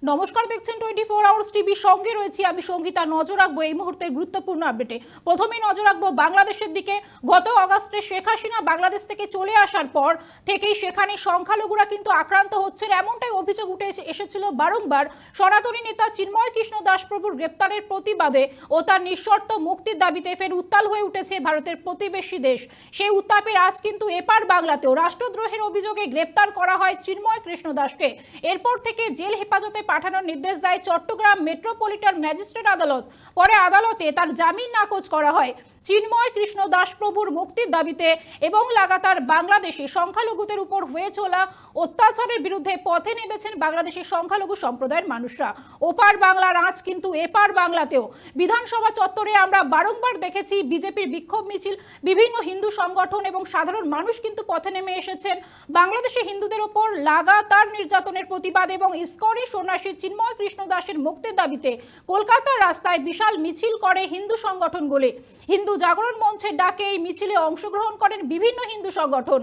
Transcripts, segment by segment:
নমস্কার, দেখছেন 24 hours TV. সঙ্গে রয়েছি আমি সঙ্গীতা। নজর রাখবো এই মুহূর্তের গুরুত্বপূর্ণ আপডেটে। প্রথমেই নজর রাখবো বাংলাদেশের দিকে। গত অগাস্টে শেখ হাসিনা বাংলাদেশ থেকে চলে আসার পর থেকেই সেখানে সংখ্যালঘুরা কিন্তু আক্রান্ত হচ্ছেন, এমনটাই অভিযোগ উঠে এসেছিল বারংবার। সনাতনী নেতা চিন্ময় কৃষ্ণ দাসপ্রভুর গ্রেপ্তারের প্রতিবাদে ও তার নিঃশর্ত মুক্তির দাবিতে ফের উত্তাল হয়ে উঠেছে ভারতের প্রতিবেশী দেশ। সেই উত্তাপের আজ কিন্তু এপার বাংলাতেও রাষ্ট্রদ্রোহের অভিযোগে গ্রেপ্তার করা হয় চিন্ময় কৃষ্ণ দাসকে। এরপর থেকে জেল হেফাজতে পাঠানোর নির্দেশ দেয় চট্টগ্রাম মেট্রোপলিটন ম্যাজিস্ট্রেট আদালত। পরে আদালতে তার জামিন নাকচ করা হয়। চিন্ময় কৃষ্ণ দাসপ্রভুর মুক্তির দাবিতে এবং লাগাতার বাংলাদেশে সংখ্যালঘুদের উপর হয়ে চলা অত্যাচারের বিরুদ্ধে পথে নেমেছেন বাংলাদেশের সংখ্যালঘু সম্প্রদায়ের মানুষরা। ওপার বাংলার আঁচ কিন্তু এপার বাংলাতেও। বিধানসভা চত্বরে আমরা বারংবার দেখেছি বিজেপির বিক্ষোভ মিছিল, বিভিন্ন হিন্দু সংগঠন এবং সাধারণ মানুষ কিন্তু পথে নেমে এসেছেন বাংলাদেশে হিন্দুদের ওপর লাগাতার নির্যাতনের প্রতিবাদ এবং ইসকনের সন্ন্যাসী চিন্ময় কৃষ্ণ দাসের মুক্তির দাবিতে কলকাতার রাস্তায় বিশাল মিছিল করে হিন্দু সংগঠনগুলি। হিন্দু জাগরণ মঞ্চের ডাকে এই মিছিলে অংশগ্রহণ করেন বিভিন্ন হিন্দু সংগঠন।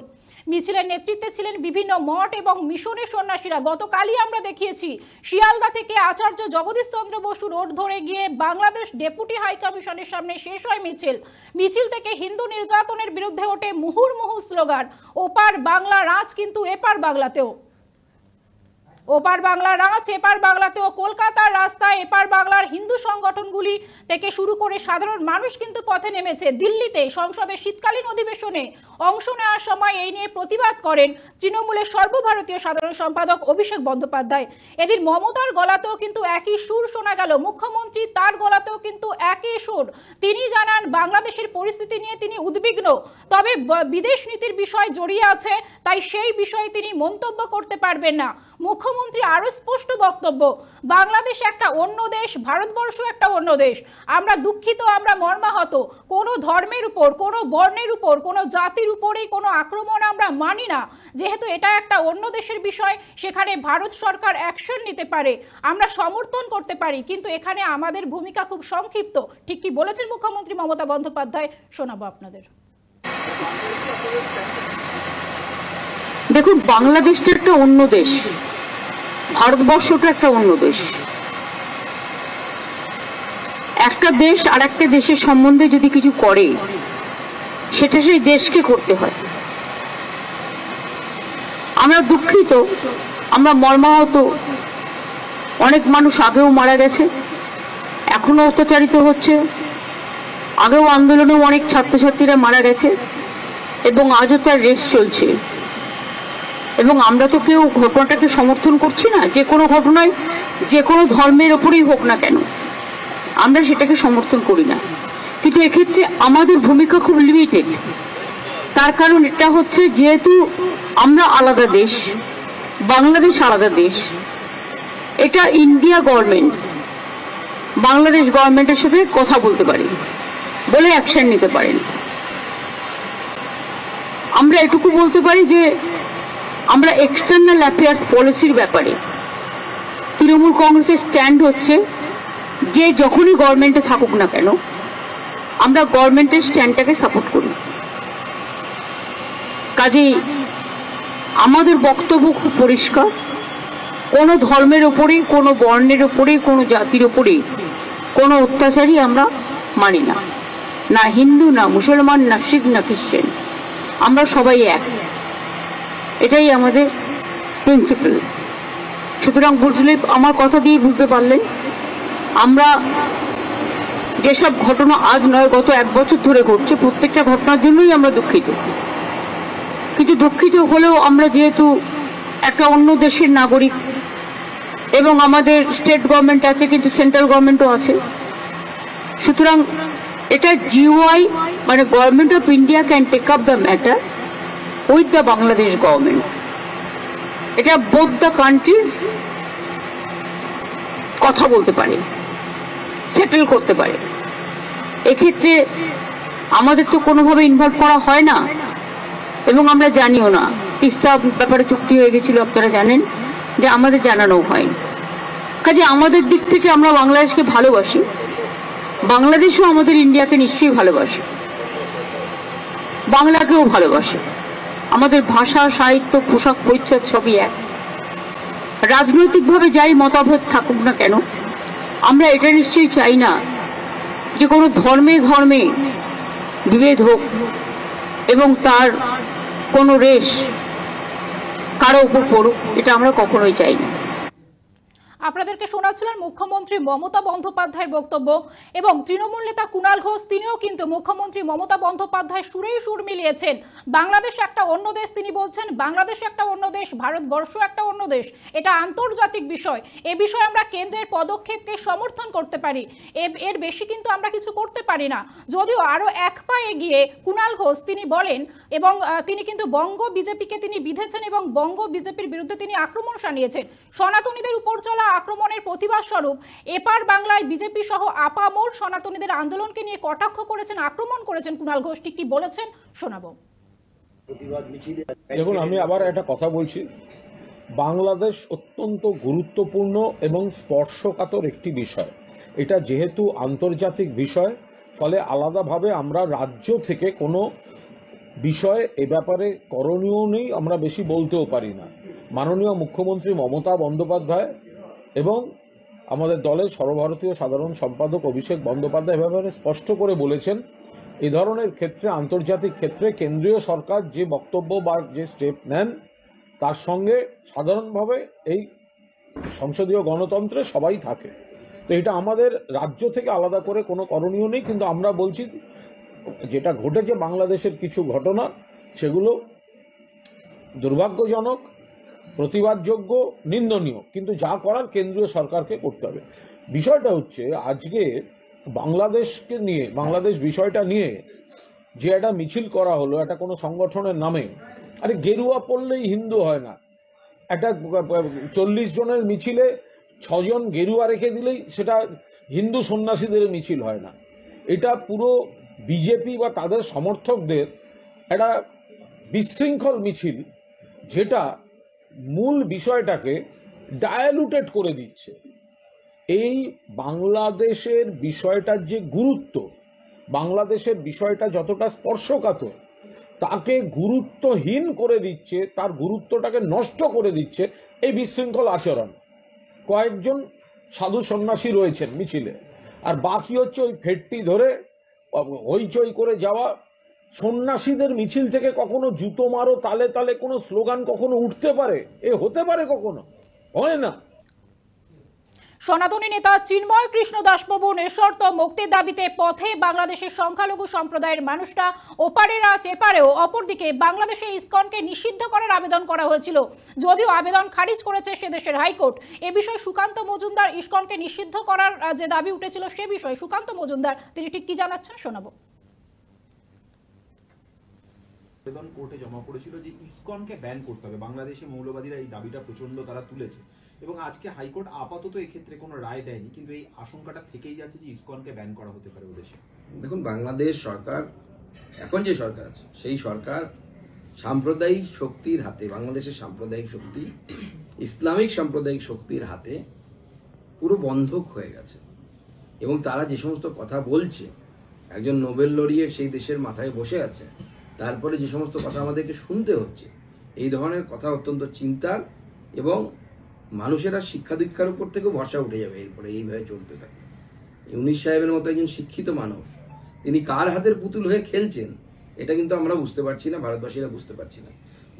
মিছিলের নেতৃত্বে ছিলেন বিভিন্ন মঠ এবং মিশনের সন্ন্যাসীরা। গতকালই আমরা দেখিয়েছি শিয়ালদা থেকে আচার্য জগদীশ চন্দ্র বসু রোড ধরে গিয়ে বাংলাদেশ ডেপুটি হাই কমিশনের সামনে শেষ হয় মিছিল। মিছিল থেকে হিন্দু নির্যাতনের বিরুদ্ধে ওঠে মুহুর্মুহু স্লোগান। ওপার বাংলা রাজ কিন্তু এপার বাংলাতেও। ওপার বাংলার রাজ এপার বাংলাতেও। কলকাতার রাস্তায় এপার বাংলার হিন্দু সংগঠনগুলি থেকে শুরু করে সাধারণ মানুষ কিন্তু পথে নেমেছে। দিল্লিতে সংসদের শীতকালীন অধিবেশনে অংশ নেওয়ার সময় এই নিয়ে প্রতিবাদ করেন তৃণমূলের সর্বভারতীয় সাধারণ সম্পাদক অভিষেক বন্দ্যোপাধ্যায়। এদিন মমতার গলাতেও কিন্তু একই সুর শোনা গেল। মুখ্যমন্ত্রী তার গলাতেও কিন্তু একই সুর। তিনি জানান বাংলাদেশের পরিস্থিতি নিয়ে তিনি উদ্বিগ্ন, তবে বিদেশ নীতির বিষয় জড়িয়ে আছে, তাই সেই বিষয়ে তিনি মন্তব্য করতে পারবেন না। মুখ্যমন্ত্রী আরো স্পষ্ট বক্তব্য, বাংলাদেশ একটা অন্য দেশ, ভারতবর্ষ একটা অন্য দেশ। আমরা দুঃখিত, আমরা মর্মাহত। কোনো ধর্মের উপর, কোনো বর্ণের উপর, কোনো জাতির উপরেই কোনো আক্রমণ আমরা মানি না। যেহেতু এটা একটা অন্য দেশের বিষয়, সেখানে ভারত সরকার অ্যাকশন নিতে পারে, আমরা সমর্থন করতে পারি, কিন্তু এখানে আমাদের ভূমিকা খুব সংক্ষিপ্ত। ঠিক কি বলেছেন মুখ্যমন্ত্রী মমতা বন্দ্যোপাধ্যায়, শোনাবো আপনাদের। দেখুন, বাংলাদেশটা একটা অন্য দেশ, ভারতবর্ষটা একটা অন্য দেশ। একটা দেশ আর একটা দেশের সম্বন্ধে যদি কিছু করে, সেটা সেই দেশকে করতে হয়। আমরা দুঃখিত, আমরা মর্মাহত। অনেক মানুষ আগেও মারা গেছে, এখনো অত্যাচারিত হচ্ছে। আগেও আন্দোলনেও অনেক ছাত্রছাত্রীরা মারা গেছে এবং আজও তার রেস চলছে। এবং আমরা তো কেউ ঘটনাটাকে সমর্থন করছি না। যে কোনো ঘটনায়, যে কোনো ধর্মের ওপরেই হোক না কেন, আমরা সেটাকে সমর্থন করি না। কিন্তু এক্ষেত্রে আমাদের ভূমিকা খুব লিমিটেড। তার কারণ এটা হচ্ছে, যেহেতু আমরা আলাদা দেশ, বাংলাদেশ আলাদা দেশ, এটা ইন্ডিয়া গভর্নমেন্ট বাংলাদেশ গভর্নমেন্টের সাথে কথা বলতে পারে, বলে অ্যাকশন নিতে পারেন। আমরা এটুকু বলতে পারি যে আমরা এক্সটার্নাল অ্যাফেয়ার্স পলিসির ব্যাপারে তৃণমূল কংগ্রেসের স্ট্যান্ড হচ্ছে যে যখনই গভর্নমেন্টে থাকুক না কেন, আমরা গভর্নমেন্টের স্ট্যান্ডটাকে সাপোর্ট করি। কাজেই আমাদের বক্তব্য খুব পরিষ্কার, কোনো ধর্মের ওপরেই, কোনো বর্ণের ওপরেই, কোনো জাতির ওপরেই কোনো অত্যাচারই আমরা মানি না। না হিন্দু, না মুসলমান, না শিখ, না খ্রিস্টান, আমরা সবাই এক। এটাই আমাদের প্রিন্সিপাল। সুতরাং বুঝলে, আমার কথা দিয়ে বুঝতে পারলেন, আমরা যেসব ঘটনা আজ নয় গত 1 বছর ধরে ঘটছে, প্রত্যেকটা ঘটনার জন্যই আমরা দুঃখিত। কিন্তু দুঃখিত হলেও আমরা যেহেতু একটা অন্য দেশের নাগরিক এবং আমাদের স্টেট গভর্নমেন্ট আছে, কিন্তু সেন্ট্রাল গভর্নমেন্টও আছে, সুতরাং এটা জিওআই মানে government of India can take up the matter with the Bangladesh government. এটা both the countries কথা বলতে পারে, সেটেল করতে পারে। এক্ষেত্রে আমাদের তো কোনোভাবে ইনভলভ করা হয় না এবং আমরা জানিও না। তিস্তা ব্যাপারে চুক্তি হয়ে গেছিল, আপনারা জানেন, যে আমাদের জানানো হয়। কাজে আমাদের দিক থেকে আমরা বাংলাদেশকে ভালোবাসি, বাংলাদেশও আমাদের ইন্ডিয়াকে নিশ্চয়ই ভালোবাসে, বাংলাকেও ভালোবাসে। আমাদের ভাষা, সাহিত্য, পোশাক পরিচ্ছদ সবই এক। রাজনৈতিকভাবে যাই মতভেদ থাকুক না কেন, আমরা এটা নিশ্চয়ই চাই না যে কোনো ধর্মে ধর্মে বিভেদ হোক এবং তার কোনো রেশ কারো উপর পড়ুক, এটা আমরা কখনোই চাই না। আপনাদেরকে শোনাচ্ছিলেন মুখ্যমন্ত্রী মমতা বন্দ্যোপাধ্যায়ের বক্তব্য, এবং তৃণমূল নেতা কুণাল ঘোষ তিনিও কিন্তু মুখ্যমন্ত্রী মমতা বন্দ্যোপাধ্যায় সুরেই সুর মিলিয়েছেন। বাংলাদেশ একটা অন্য দেশ, তিনি বলছেন বাংলাদেশ একটা অন্য দেশ, ভারতবর্ষ একটা অন্য দেশ, এটা আন্তর্জাতিক বিষয়। এ বিষয়ে আমরা কেন্দ্রের পদক্ষেপকে সমর্থন করতে পারি, এর বেশি কিন্তু আমরা কিছু করতে পারি না। যদিও আরো এক পা এগিয়ে কুণাল ঘোষ তিনি বলেন, এবং তিনি কিন্তু বঙ্গ বিজেপিকে তিনি বিধেছেন এবং বঙ্গ বিজেপির বিরুদ্ধে তিনি আক্রমণ শানিয়েছেন। সনাতনীদের উপর চলা আক্রমণের প্রতিবাদ স্বরূপ এপার বাংলায় বিজেপি সহ আপামর সনাতনীদের আন্দোলনকে নিয়ে কটাক্ষ করেছেন, আক্রমণ করেছেন কুণাল ঘোষ। ঠিক কি বলেছেন শোনাবো। দেখুন, আমি আবার একটা কথা বলছি, বাংলাদেশ অত্যন্ত গুরুত্বপূর্ণ এবং স্পর্শকাতর একটি বিষয়। এটা যেহেতু আন্তর্জাতিক বিষয়, ফলে আলাদাভাবে আমরা রাজ্য থেকে কোনো বিষয় এ ব্যাপারে করণীয় নেই, আমরা বেশি বলতেও পারি না। মাননীয় মুখ্যমন্ত্রী মমতা বন্দ্যোপাধ্যায় এবং আমাদের দলের সর্বভারতীয় সাধারণ সম্পাদক অভিষেক বন্দ্যোপাধ্যায় ব্যাপারে স্পষ্ট করে বলেছেন, এ ধরনের ক্ষেত্রে আন্তর্জাতিক ক্ষেত্রে কেন্দ্রীয় সরকার যে বক্তব্য বা যে স্টেপ নেন তার সঙ্গে সাধারণভাবে এই সংসদীয় গণতন্ত্রে সবাই থাকে। তো এটা আমাদের রাজ্য থেকে আলাদা করে কোনো করণীয় নেই, কিন্তু আমরা বলছি যেটা ঘটেছে বাংলাদেশের কিছু ঘটনা সেগুলো দুর্ভাগ্যজনক, প্রতিবাদযোগ্য, নিন্দনীয়, কিন্তু যা করার কেন্দ্রীয় সরকারকে করতে হবে। বিষয়টা হচ্ছে আজকে বাংলাদেশকে নিয়ে, বাংলাদেশ বিষয়টা নিয়ে যে একটা মিছিল করা হলো একটা কোনো সংগঠনের নামে, আরে গেরুয়া পড়লেই হিন্দু হয় না। একটা 40 জনের মিছিলে 6 জন গেরুয়া রেখে দিলেই সেটা হিন্দু সন্ন্যাসীদের মিছিল হয় না। এটা পুরো বিজেপি বা তাদের সমর্থকদের একটা বিশৃঙ্খল মিছিল, যেটা মূল বিষয়টাকে ডায়ালুটেড করে দিচ্ছে। এই বাংলাদেশের বিষয়টার যে গুরুত্ব, বাংলাদেশের বিষয়টা যতটা স্পর্শকাতর, তাকে গুরুত্বহীন করে দিচ্ছে, তার গুরুত্বটাকে নষ্ট করে দিচ্ছে এই বিশৃঙ্খল আচরণ। কয়েকজন সাধু সন্ন্যাসী রয়েছেন মিছিলে, আর বাকি হচ্ছে ওই ফেটটি ধরে হইচই করে যাওয়া সন্ন্যাসীদের মিছিল থেকে কখনো জুতো মারো তালে তালে কোনো স্লোগান কখনো উঠতে পারে? এ হতে পারে? কখনো হয় না। সনাতনী নেতা চিন্ময় কৃষ্ণ দাসবাবু নিঃশর্ত মুক্তির দাবিতে পথে বাংলাদেশের সংখ্যালঘু সম্প্রদায়ের মানুষরা ওপারের আজ এপারেও। অপরদিকে বাংলাদেশে ইসকনকে নিষিদ্ধ করার আবেদন করা হয়েছিল, যদিও আবেদন খারিজ করেছে সে দেশের হাইকোর্ট। এ বিষয়ে সুকান্ত মজুমদার, ইসকনকে নিষিদ্ধ করার যে দাবি উঠেছিল সে বিষয়ে সুকান্ত মজুমদার তিনি ঠিক কি জানাচ্ছেন শোনাবো। আবেদন কোর্টে জমা পড়েছিল যে ইসকনকে ব্যান করতে হবে। বাংলাদেশি মৌলবাদীরা এই দাবিটা প্রচন্ড তারা তুলেছে, এবং আজকে হাইকোর্ট আপাতত এক্ষেত্রে কোনো রায় দেয়নি, কিন্তু এই আশঙ্কাটা থেকেই যাচ্ছে যে ইসকনকে ব্যান করা হতে পারে ওদেশে। দেখুন, বাংলাদেশ সরকার, এখন যে সরকার আছে সেই সরকার সাম্প্রদায়িক শক্তির হাতে, বাংলাদেশের সাম্প্রদায়িক শক্তি, ইসলামিক সাম্প্রদায়িক শক্তির হাতে পুরো বন্ধক হয়ে গেছে। এবং তারা যে সমস্ত কথা বলছে, একজন নোবেল লরিয়েট সেই দেশের মাথায় বসে আছে, তারপরে যে সমস্ত কথা আমাদেরকে শুনতে হচ্ছে, এই ধরনের কথা অত্যন্ত চিন্তার, এবং মানুষেরা শিক্ষা দীক্ষার উপর থেকেও ভরসা উঠে যাবে এরপরে এইভাবে চলতে থাকে। ইউনিস সাহেবের মতো একজন শিক্ষিত মানুষ, তিনি কার হাতের পুতুল হয়ে খেলছেন এটা কিন্তু আমরা বুঝতে পারছি না, ভারতবাসীরা বুঝতে পারছি না।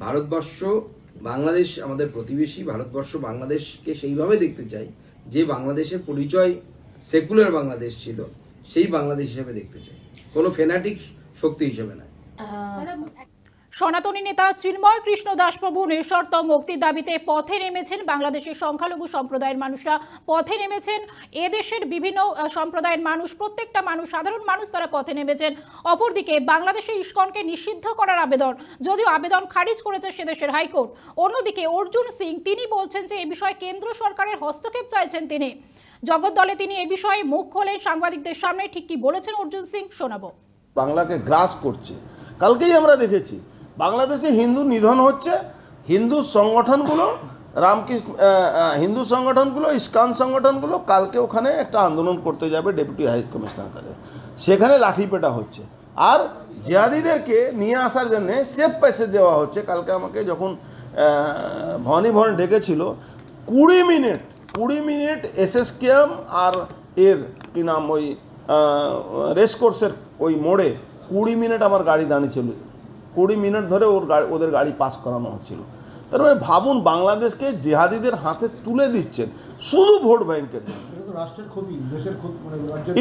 ভারতবর্ষ, বাংলাদেশ আমাদের প্রতিবেশী, ভারতবর্ষ বাংলাদেশকে সেইভাবে দেখতে চাই যে বাংলাদেশের পরিচয় সেকুলার বাংলাদেশ ছিল, সেই বাংলাদেশ হিসেবে দেখতে চাই, কোনো ফেনাটিক শক্তি হিসেবে না। সনাতনী নেতা চিন্ময় কৃষ্ণ দাসবাবু নিঃশর্ত মুক্তির দাবিতে পথে নেমেছেন। বাংলাদেশের সংখ্যালঘু সম্প্রদায়ের মানুষরা পথে নেমেছেন, এদেশের বিভিন্ন সম্প্রদায়ের মানুষ, প্রত্যেকটা মানুষ, সাধারণ মানুষ তারা পথে নেমেছেন। অপরদিকে বাংলাদেশে ইসকনকে নিষিদ্ধ করার আবেদন, যদিও আবেদন খারিজ করেছে সেদেশের হাইকোর্ট। অন্যদিকে অর্জুন সিং তিনি বলছেন যে এ বিষয়ে কেন্দ্র সরকারের হস্তক্ষেপ চাইছেন তিনি। জগদ্দলে তিনি এ বিষয়ে মুখ খোলেন সাংবাদিকদের সামনে। ঠিক কি বলেছেন অর্জুন সিং শোনাবো। বাংলাকে গ্রাস করছে। কালকেই আমরা দেখেছি বাংলাদেশে হিন্দু নিধন হচ্ছে, হিন্দু সংগঠনগুলো, রামকৃষ্ণ হিন্দু সংগঠনগুলো, ইস্কন সংগঠনগুলো কালকে ওখানে একটা আন্দোলন করতে যাবে ডেপুটি হাই কমিশনার কাছে, সেখানে লাঠিপেটা হচ্ছে। আর জিহাদিদেরকে নিয়ে আসার জন্যে সেফ প্যাসেজ দেওয়া হচ্ছে। কালকে আমাকে যখন ভবানী ভবন ডেকেছিল, 20 মিনিট এসএসকেএম আর এর কি নাম ওই রেসকোর্সের ওই মোড়ে 20 মিনিট আমার গাড়ি দাঁড়িয়েছিল, 20 মিনিট ধরে ওদের গাড়ি পাস করানো হচ্ছিল। তার মানে ভাবুন, বাংলাদেশকে জেহাদিদের হাতে তুলে দিচ্ছেন শুধু ভোট ব্যাংকের।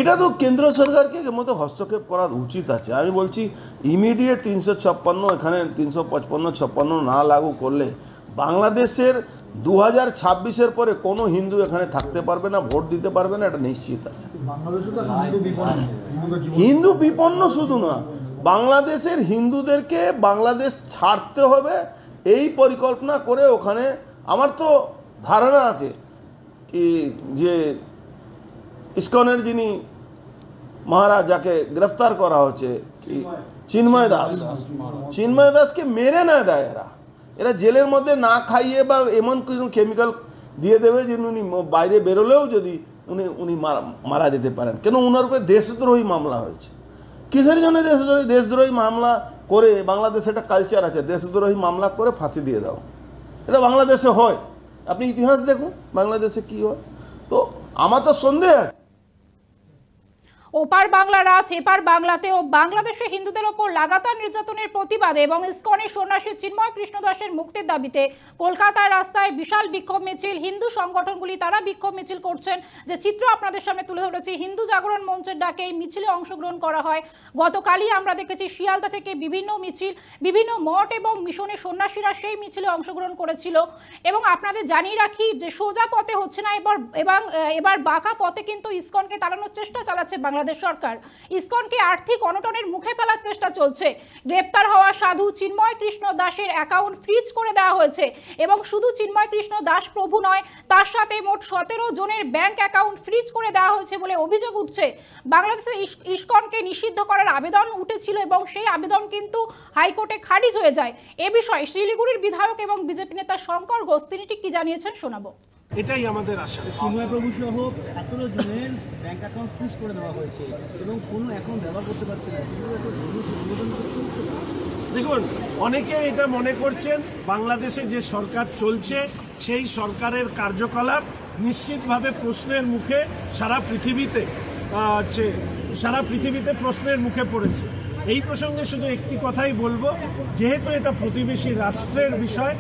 এটা তো কেন্দ্র সরকারকে এর মধ্যে হস্তক্ষেপ করা উচিত আছে। আমি বলছি ইমিডিয়েট 356 এখানে 355-56 না লাগু করলে বাংলাদেশের 2026-এর পরে কোনো হিন্দু এখানে থাকতে পারবে না, ভোট দিতে পারবে না, এটা নিশ্চিত আছে। হিন্দু বিপন্ন শুধু না, বাংলাদেশের হিন্দুদেরকে বাংলাদেশ ছাড়তে হবে এই পরিকল্পনা করে ওখানে। আমার তো ধারণা আছে কি যে ইসকনের যিনি মহারাজ যাকে গ্রেফতার করা হচ্ছে কি চিন্ময় দাসকে মেরে না দেয় এরা জেলের মধ্যে না খাইয়ে বা এমন কোনো কেমিক্যাল দিয়ে দেবে যে উনি বাইরে বেরোলেও যদি উনি মারা যেতে পারেন। কেন ওনার উপরে দেশদ্রোহী মামলা হয়েছে। কিসের জন্য দেশদ্রোহী মামলা করে? বাংলাদেশে একটা কালচার আছে, দেশদ্রোহী মামলা করে ফাঁসি দিয়ে দাও। এটা বাংলাদেশে হয়, আপনি ইতিহাস দেখুন বাংলাদেশে কি হয়। তো আমার তো সন্দেহ আছে। ওপার বাংলা রাজ এপার বাংলাতেও বাংলাদেশে হিন্দুদের ওপর লাগাতার নির্যাতনের প্রতিবাদে এবং ইসকনের সন্ন্যাসী চিন্ময় কৃষ্ণ দাসের মুক্তির দাবিতে কলকাতার রাস্তায় বিশাল বিক্ষোভ মিছিল। হিন্দু সংগঠনগুলি তারা বিক্ষোভ মিছিল করছেন, যে চিত্র আপনাদের সামনে তুলে ধরেছি। হিন্দু জাগরণ মঞ্চের ডাকে এই মিছিলে অংশগ্রহণ করা হয়। গতকালই আমরা দেখেছি শিয়ালদা থেকে বিভিন্ন মিছিল, বিভিন্ন মঠ এবং মিশনের সন্ন্যাসীরা সেই মিছিলে অংশগ্রহণ করেছিল। এবং আপনাদের জানিয়ে রাখি যে সোজা পথে হচ্ছে না, এবার বাঁকা পথে কিন্তু ইসকনকে তাড়ানোর চেষ্টা চালাচ্ছে বাংলাদেশ সরকার। ইসকনকে আর্থিক অনটনের মুখে ফেলার চেষ্টা চলছে। গ্রেপ্তার হওয়া সাধু চিন্ময় কৃষ্ণ দাসের অ্যাকাউন্ট ফ্রিজ করে দেওয়া হয়েছে এবং শুধু চিন্ময় কৃষ্ণ দাস প্রভু নয়, তার সাথে মোট 17 জনের ব্যাংক অ্যাকাউন্ট ফ্রিজ করে দেওয়া হয়েছে বলে অভিযোগ উঠছে। বাংলাদেশে ইসকনকে নিষিদ্ধ করার আবেদন উঠেছিল এবং সেই আবেদন কিন্তু হাইকোর্টে খারিজ হয়ে যায়। এ বিষয়ে শিলিগুড়ির বিধায়ক এবং বিজেপি নেতা শঙ্কর ঘোষ তিনি ঠিক কি জানিয়েছেন শোনাবো। এটাই আমাদের আশা। চিন্ময় প্রভু সহ 17 জনের ব্যাংক অ্যাকাউন্ট ফ্রিজ করে দেওয়া হয়েছে এবং কোনো অ্যাকাউন্ট ব্যবহার করতে পারছে না। দেখুন, অনেকে এটা মনে করছেন বাংলাদেশে যে সরকার চলছে সেই সরকারের কার্যকলাপ নিশ্চিতভাবে প্রশ্নের মুখে সারা পৃথিবীতে প্রশ্নের মুখে পড়েছে। এই প্রসঙ্গে শুধু একটি কথাই বলবো, যেহেতু এটা প্রতিবেশী রাষ্ট্রের বিষয়,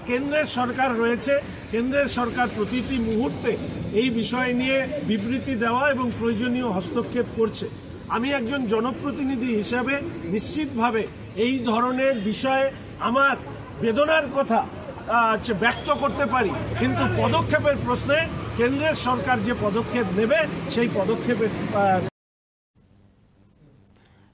কেন্দ্রের সরকার রয়েছে, কেন্দ্রের সরকার প্রতিটি মুহূর্তে এই বিষয় নিয়ে বিবৃতি দেওয়া এবং প্রয়োজনীয় হস্তক্ষেপ করছে। আমি একজন জনপ্রতিনিধি হিসাবে নিশ্চিতভাবে এই ধরনের বিষয়ে আমার বেদনার কথা ব্যক্ত করতে পারি, কিন্তু পদক্ষেপের প্রশ্নে কেন্দ্রের সরকার যে পদক্ষেপ নেবে সেই পদক্ষেপের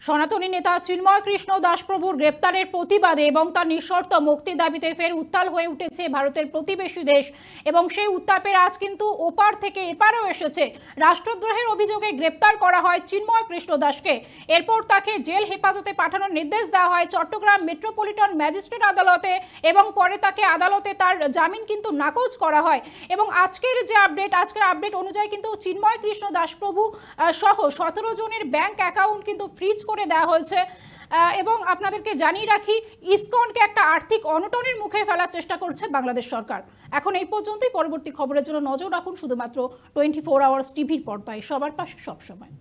সনাতনী নেতা চিন্ময় কৃষ্ণ দাস প্রভুর গ্রেপ্তারের প্রতিবাদে এবং তার নিঃশর্ত মুক্তির দাবিতে ফের উত্তাল হয়ে উঠেছে ভারতের প্রতিবেশী দেশ এবং সেই উত্তাপের আজ কিন্তু ওপার থেকে এপারেও এসেছে। রাষ্ট্রদ্রোহের অভিযোগে গ্রেপ্তার করা হয় চিন্ময় কৃষ্ণ দাসকে। এরপর তাকে জেল হেফাজতে পাঠানোর নির্দেশ দেওয়া হয় চট্টগ্রাম মেট্রোপলিটন ম্যাজিস্ট্রেট আদালতে এবং পরে তাকে আদালতে তার জামিন কিন্তু নাকচ করা হয়। এবং আজকের আপডেট অনুযায়ী কিন্তু চিন্ময় কৃষ্ণ দাস প্রভু সহ 17 জনের ব্যাংক অ্যাকাউন্ট কিন্তু ফ্রিজ করে দেওয়া হয়েছে। এবং আপনাদেরকে জানিয়ে রাখি, ইসকনকে একটা আর্থিক অনটনের মুখে ফেলার চেষ্টা করছে বাংলাদেশ সরকার। এখন এই পর্যন্তই। পরবর্তী খবরের জন্য নজর রাখুন শুধুমাত্র 24 আওয়ার্স টিভির পর্দায়, সবার পাশে সবসময়।